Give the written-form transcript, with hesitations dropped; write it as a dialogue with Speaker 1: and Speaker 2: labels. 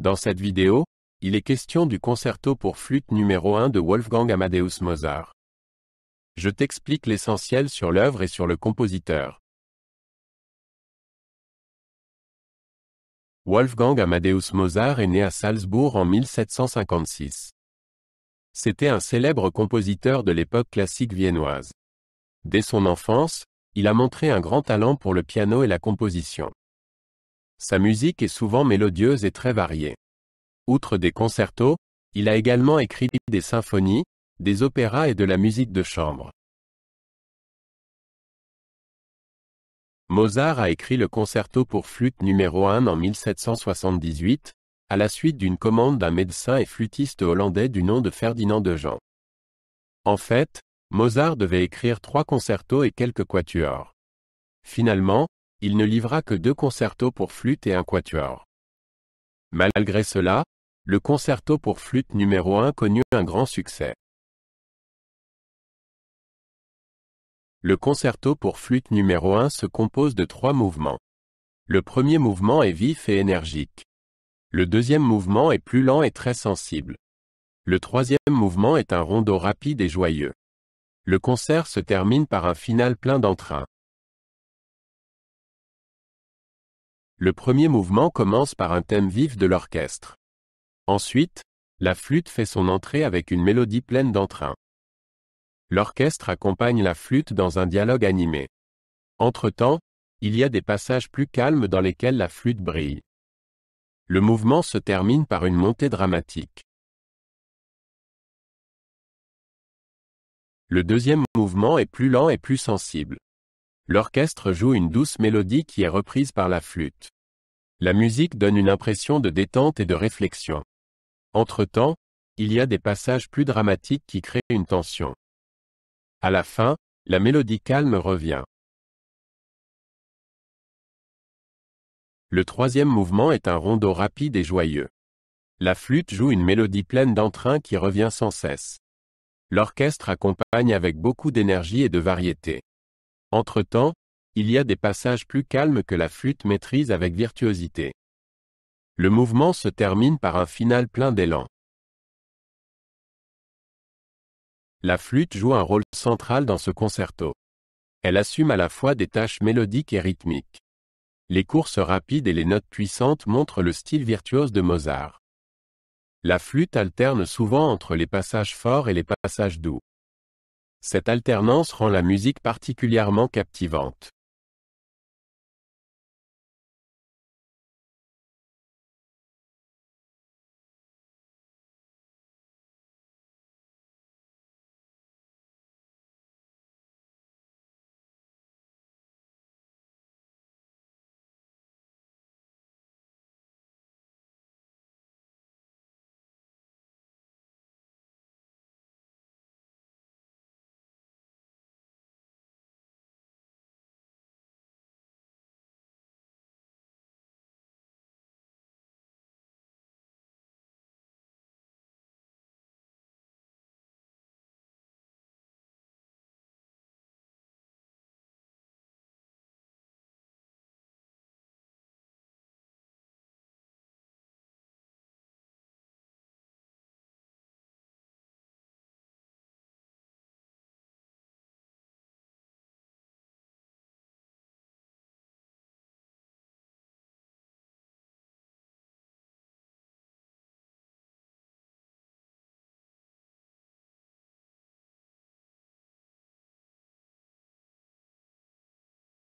Speaker 1: Dans cette vidéo, il est question du concerto pour flûte numéro 1 de Wolfgang Amadeus Mozart. Je t'explique l'essentiel sur l'œuvre et sur le compositeur. Wolfgang Amadeus Mozart est né à Salzbourg en 1756. C'était un célèbre compositeur de l'époque classique viennoise. Dès son enfance, il a montré un grand talent pour le piano et la composition. Sa musique est souvent mélodieuse et très variée. Outre des concertos, il a également écrit des symphonies, des opéras et de la musique de chambre. Mozart a écrit le concerto pour flûte numéro 1 en 1778, à la suite d'une commande d'un médecin et flûtiste hollandais du nom de Ferdinand de Jan. En fait, Mozart devait écrire 3 concertos et quelques quatuors. Finalement, il ne livra que 2 concertos pour flûte et un quatuor. Malgré cela, le concerto pour flûte numéro 1 connut un grand succès. Le concerto pour flûte numéro 1 se compose de 3 mouvements. Le premier mouvement est vif et énergique. Le deuxième mouvement est plus lent et très sensible. Le troisième mouvement est un rondo rapide et joyeux. Le concert se termine par un final plein d'entrain. Le premier mouvement commence par un thème vif de l'orchestre. Ensuite, la flûte fait son entrée avec une mélodie pleine d'entrain. L'orchestre accompagne la flûte dans un dialogue animé. Entre-temps, il y a des passages plus calmes dans lesquels la flûte brille. Le mouvement se termine par une montée dramatique. Le deuxième mouvement est plus lent et plus sensible. L'orchestre joue une douce mélodie qui est reprise par la flûte. La musique donne une impression de détente et de réflexion. Entre-temps, il y a des passages plus dramatiques qui créent une tension. À la fin, la mélodie calme revient. Le troisième mouvement est un rondo rapide et joyeux. La flûte joue une mélodie pleine d'entrain qui revient sans cesse. L'orchestre accompagne avec beaucoup d'énergie et de variété. Entre-temps, il y a des passages plus calmes que la flûte maîtrise avec virtuosité. Le mouvement se termine par un final plein d'élan. La flûte joue un rôle central dans ce concerto. Elle assume à la fois des tâches mélodiques et rythmiques. Les courses rapides et les notes puissantes montrent le style virtuose de Mozart. La flûte alterne souvent entre les passages forts et les passages doux. Cette alternance rend la musique particulièrement captivante.